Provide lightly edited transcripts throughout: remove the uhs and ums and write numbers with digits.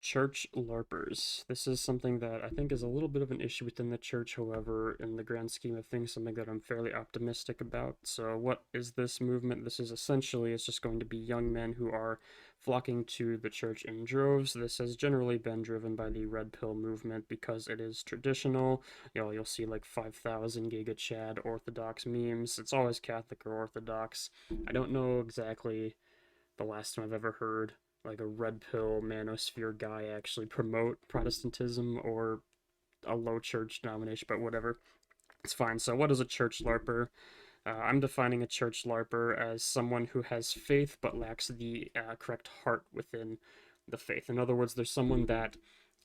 Church Larpers. This is something that I think is a little bit of an issue within the church, however, in the grand scheme of things, something that I'm fairly optimistic about. So, what is this movement? This is essentially, it's just going to be young men who are flocking to the church in droves. This has generally been driven by the Red Pill movement because it is traditional. You'll see like 5,000 Giga Chad Orthodox memes. It's always Catholic or Orthodox. I don't know exactly the last time I've ever heard like a red pill manosphere guy actually promote Protestantism or a low church denomination, but whatever. It's fine. So, what is a church LARPer? I'm defining a church LARPer as someone who has faith but lacks the correct heart within the faith. In other words, there's someone that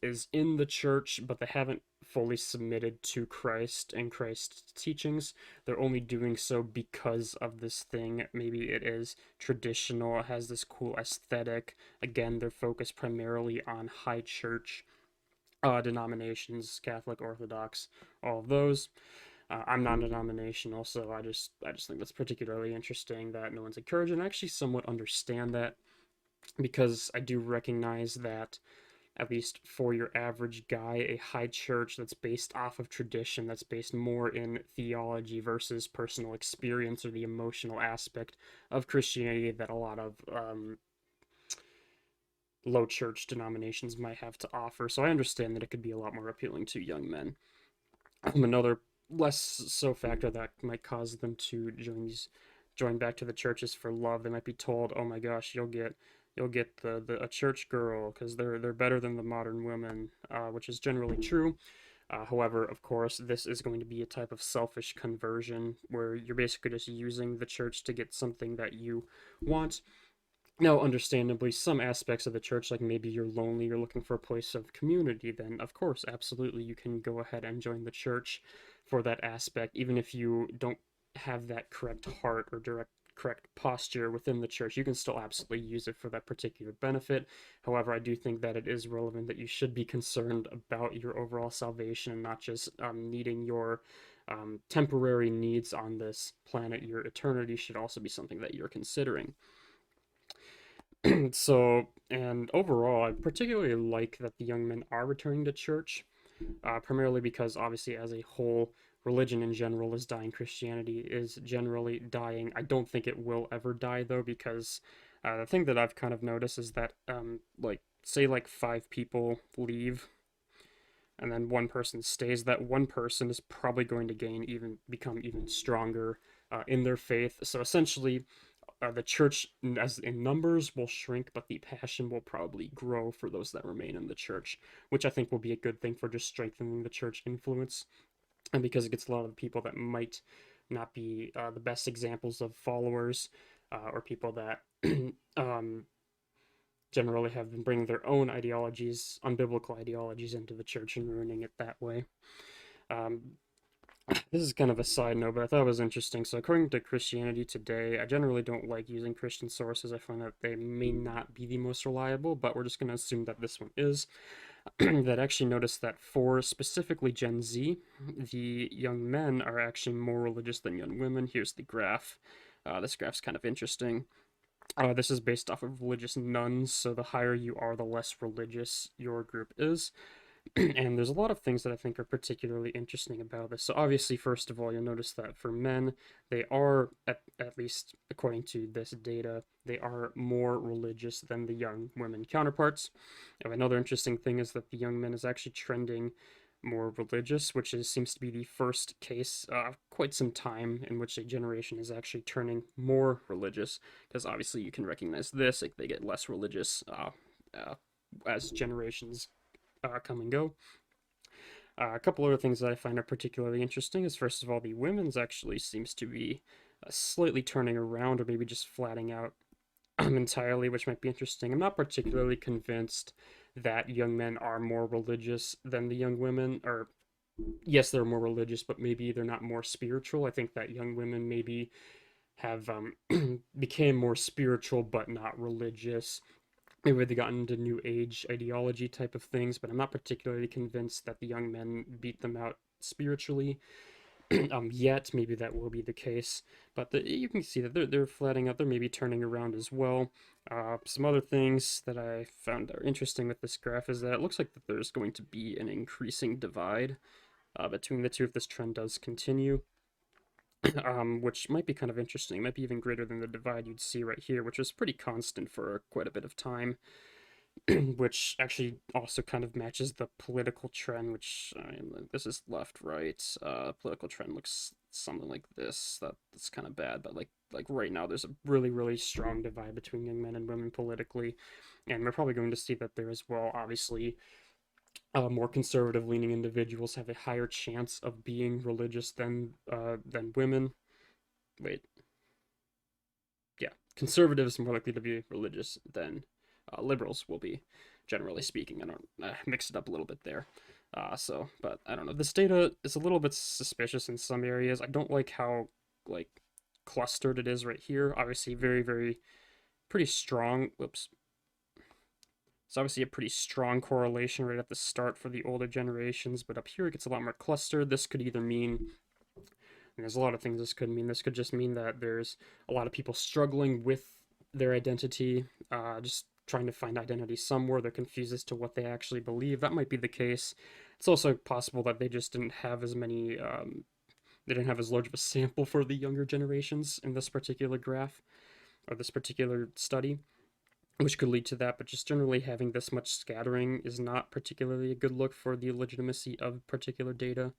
is in the church, but they haven't fully submitted to Christ and Christ's teachings. They're only doing so because of this thing. Maybe it is traditional, it has this cool aesthetic. Again, they're focused primarily on high church denominations, Catholic, Orthodox, all of those. I'm non-denominational, so I just think that's particularly interesting that no one's encouraged, and I actually somewhat understand that because I do recognize that at least for your average guy, a high church that's based off of tradition, that's based more in theology versus personal experience or the emotional aspect of Christianity that a lot of low church denominations might have to offer. So I understand that it could be a lot more appealing to young men. Another less so factor that might cause them to join back to the churches for love. They might be told, "Oh my gosh, you'll get the a church girl because they're better than the modern women," which is generally true. However, of course, this is going to be a type of selfish conversion where you're basically just using the church to get something that you want. Now, understandably, some aspects of the church, like maybe you're lonely, you're looking for a place of community, then of course, absolutely, you can go ahead and join the church for that aspect, even if you don't have that correct heart or correct posture within the church. You can still absolutely use it for that particular benefit. However, I do think that it is relevant that you should be concerned about your overall salvation and not just needing your temporary needs on this planet. Your eternity should also be something that you're considering. So, and overall, I particularly like that the young men are returning to church, primarily because obviously, as a whole, religion in general is dying. Christianity is generally dying. I don't think it will ever die though, because the thing that I've kind of noticed is that, like, say, like five people leave and then one person stays, that one person is probably going to become even stronger in their faith. So essentially, the church, as in numbers, will shrink, but the passion will probably grow for those that remain in the church, which I think will be a good thing for just strengthening the church influence. And because it gets a lot of people that might not be the best examples of followers, or people that um, generally have been bringing their own ideologies, unbiblical ideologies, into the church and ruining it that way. Um, this is kind of a side note, but I thought it was interesting. So, according to Christianity Today, I generally don't like using Christian sources. I find that they may not be the most reliable, but we're just going to assume that this one is. That actually noticed that for specifically Gen Z, the young men are actually more religious than young women. Here's the graph. This graph's kind of interesting. This is based off of religious nuns, so the higher you are, the less religious your group is. And there's a lot of things that I think are particularly interesting about this. So obviously, first of all, you'll notice that for men, they are, at least according to this data, they are more religious than the young women counterparts. And another interesting thing is that the young men is actually trending more religious, which seems to be the first case quite some time in which a generation is actually turning more religious, because obviously you can recognize this, like they get less religious as generations come and go. A couple other things that I find are particularly interesting is, first of all, the women's actually seems to be slightly turning around, or maybe just flatting out entirely, which might be interesting. I'm not particularly convinced that young men are more religious than the young women, or yes, they're more religious, but maybe they're not more spiritual. I think that young women maybe have became more spiritual but not religious. Maybe they got into new age ideology type of things, but I'm not particularly convinced that the young men beat them out spiritually. Yet. Maybe that will be the case, but you can see that they're flattening out. They're maybe turning around as well. Some other things that I found are interesting with this graph is that it looks like that there's going to be an increasing divide between the two if this trend does continue, which might be kind of interesting. It might be even greater than the divide you'd see right here, which was pretty constant for quite a bit of time. Which actually also kind of matches the political trend, which I mean, this is left right. Political trend looks something like this. That's kind of bad, but like right now, there's a really strong divide between young men and women politically, and we're probably going to see that there as well. Obviously, more conservative leaning individuals have a higher chance of being religious than women. Wait, yeah, conservatives are more likely to be religious than liberals will be, generally speaking. I don't mix it up a little bit there. But I don't know. This data is a little bit suspicious in some areas. I don't like how like clustered it is right here. Obviously, very pretty strong. Whoops. It's obviously a pretty strong correlation right at the start for the older generations, but up here it gets a lot more clustered. This could either mean and there's a lot of things this could mean. This could just mean that there's a lot of people struggling with their identity, just trying to find identity somewhere. They're confused as to what they actually believe. That might be the case. It's also possible that they just didn't have as many, they didn't have as large of a sample for the younger generations in this particular graph or this particular study, which could lead to that. But just generally having this much scattering is not particularly a good look for the legitimacy of particular data.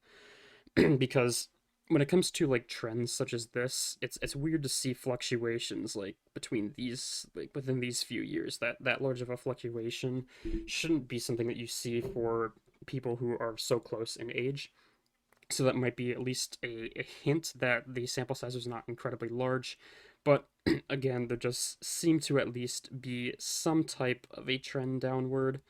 Because when it comes to like trends such as this, it's weird to see fluctuations like between these like within these few years. That large of a fluctuation shouldn't be something that you see for people who are so close in age. So that might be at least a hint that the sample size is not incredibly large. But again, there just seem to at least be some type of a trend downward,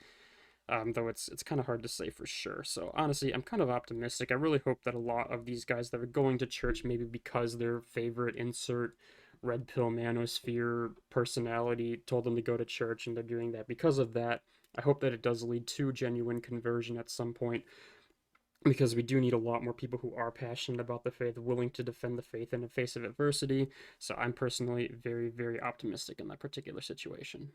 though it's kind of hard to say for sure. So honestly, I'm kind of optimistic. I really hope that a lot of these guys that are going to church, maybe because their favorite insert red pill manosphere personality told them to go to church and they're doing that because of that. I hope that it does lead to genuine conversion at some point, because we do need a lot more people who are passionate about the faith, willing to defend the faith in the face of adversity. So I'm personally very optimistic in that particular situation.